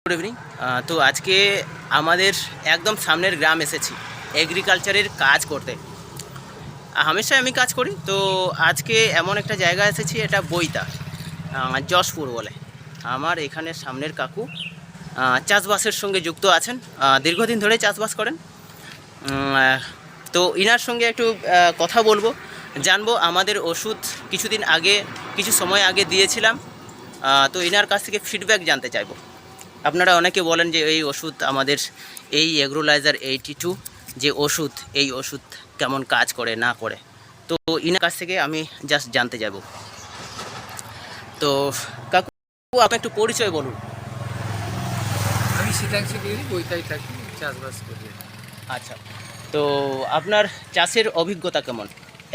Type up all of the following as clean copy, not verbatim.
Good evening. তো আজকে আমাদের একদম সামনের গ্রাম এসেছি এগ্রিকালচারের কাজ করতে। হামেশাই আমি কাজ করি, তো আজকে এমন একটা জায়গা এসেছি, এটা বইতা যশপুর বলে। আমার এখানে সামনের কাকু চাষবাসের সঙ্গে যুক্ত আছেন, দীর্ঘদিন ধরে চাষবাস করেন। তো ইনার সঙ্গে একটু কথা বলবো, জানবো। আমাদের ওষুধ কিছু সময় আগে দিয়েছিলাম, তো ইনার কাছ থেকে ফিডব্যাক জানতে চাইবো। আপনারা অনেকে বলেন যে এই ওষুধ আমাদের এই এগ্রোলাইজার 82 যে ওষুধ, এই ওষুধ কেমন কাজ করে না করে, তো ইনার কাছ থেকে আমি জাস্ট জানতে যাব। তো কাকু, আপনি একটু পরিচয় বলুন। আমি শীতাংশী গিরি, বইতাই থাকি, চাষবাস করি। আচ্ছা, তো আপনার চাষের অভিজ্ঞতা কেমন?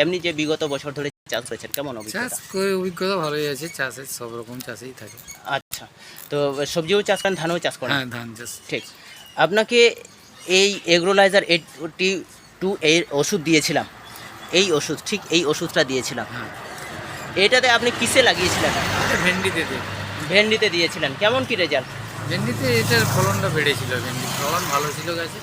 এমনি যে বিগত বছর ধরে চাষ করেছেন, কেমন চাষ অভিজ্ঞতা? করে অভিজ্ঞতা ভালোই আছে, চাষের সব রকম চাষেই থাকে। আচ্ছা, তো সবজিও চাষ করেন, ধানও চাষ করেন? হ্যাঁ, ধান চাষ। ঠিক। আপনাকে এই এগ্রোলাইজার 82 এর ওষুধ দিয়েছিলাম, এই ওষুধটা দিয়েছিলাম। হ্যাঁ, এটাতে আপনি কিসে লাগিয়েছিলেন? এটা ভেন্ডিতে দিই। ভেন্ডিতে দিয়েছিলেন, কেমন কি রেজাল্ট? ভেন্ডিতে এটার ফলনটা বেড়েছিল, ভেন্ডির ফলন ভালো ছিল, গাছে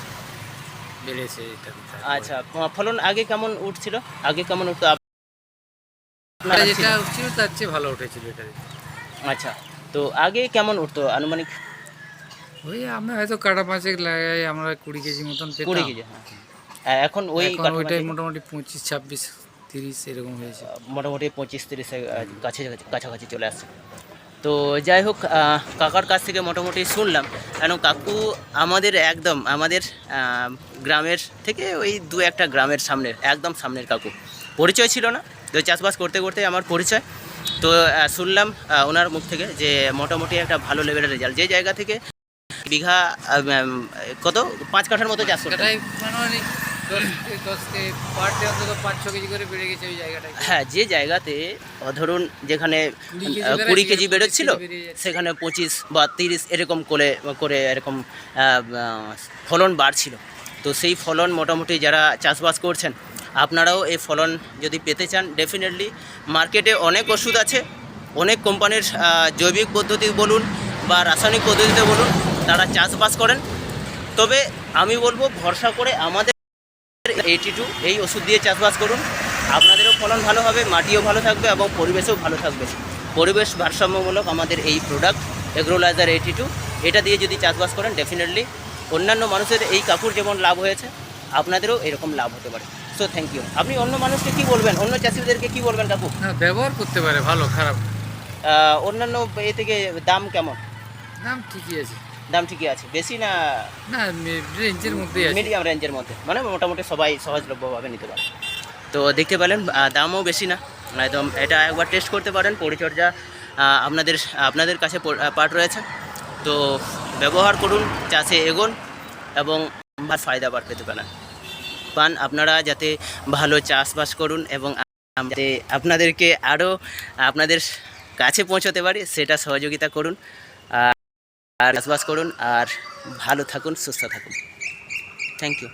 বেড়েছে এটা দিতে। আচ্ছা, ফলন আগে কেমন উঠছিল? আগে কেমন উঠতো এটা যেটা উঠছিল তার চেয়ে ভালো উঠেছিল এটা দিতে। আচ্ছা, তো আগে কেমন উঠতো আনুমানিক? ওই আমরা হয়তো কাটা পাঁচেক লাগাই, আমরা 20 কেজি মতন 20 পেতাম। কেজি, হ্যাঁ। আর এখন ওইটাই মোটামুটি 25, 26, 30 এরকম হয়েছে। মোটামুটি 25-30 এর কাছাকাছি চলে আসছে। তো যাই হোক, কাকার কাছ থেকে মোটামুটি শুনলাম, কেন কাকু আমাদের গ্রামের থেকে ওই 2-1টা গ্রামের একদম সামনের কাকু। পরিচয় ছিল না, তো চাষবাস করতে করতে আমার পরিচয়। তো শুনলাম ওনার মুখ থেকে যে মোটামুটি একটা ভালো লেভেলের রেজাল্ট, যে জায়গা থেকে বিঘা কত 5 কাঠার মতো চাষ করতে। কাটাই মানে 10 পার ডে অন্তত 5-6 কেজি করে বেড়ে গেছে ওই জায়গাটায়। হ্যাঁ, যে জায়গাতে ধরুন যেখানে 20 কেজি বেরোচ্ছিল, সেখানে 25 বা 30 এরকম করে এরকম ফলন বাড়ছিল। তো সেই ফলন মোটামুটি যারা চাষবাস করছেন, আপনারাও এই ফলন যদি পেতে চান, ডেফিনেটলি মার্কেটে অনেক ওষুধ আছে, অনেক কোম্পানির জৈবিক পদ্ধতি বলুন বা রাসায়নিক পদ্ধতিতে বলুন, তারা চাষবাস করেন। তবে আমি বলবো, ভরসা করে আমাদের 82 এই ওষুধ দিয়ে চাষবাস করুন, আপনাদেরও ফলন ভালো হবে, মাটিও ভালো থাকবে এবং পরিবেশও ভালো থাকবে। পরিবেশ ভারসাম্যমূলক আমাদের এই প্রোডাক্ট এগ্রোলাইজার 82, এটা দিয়ে যদি চাষবাস করেন, ডেফিনেটলি অন্যান্য মানুষের এই কাকুর যেমন লাভ হয়েছে, আপনাদেরও এরকম লাভ হতে পারে। So thank you. আপনি অন্য মানুষকে কী বলবেন, অন্য চাষিদেরকে কী বলবেন কাকু? না, ব্যবহার করতে পারে, ভালো খারাপ অন্যান্য এ থেকে দাম কেমন? দাম ঠিকই আছে। দাম ঠিকই আছে, বেশি না? না, রেঞ্জের মধ্যেই আছে। মিডিয়াম রেঞ্জের মধ্যে, মানে মোটামুটি সবাই সহজলভ্যভাবে নিতে পারে। তো দেখতে পেলেন, দামও বেশি না, একদম। এটা একবার টেস্ট করতে পারেন, পরিচর্যা আপনাদের কাছে পার্ট রয়েছে। তো ব্যবহার করুন, চাষে এগোন এবং ফায়দা পেতে পান আপনারা, যাতে ভালো চাষবাস করুন এবং যাতে আপনাদেরকে আরও আপনাদের কাছে পৌঁছতে পারি, সেটা সহযোগিতা করুন। আর চাষবাস করুন, আর ভালো থাকুন, সুস্থ থাকুন। Thank you.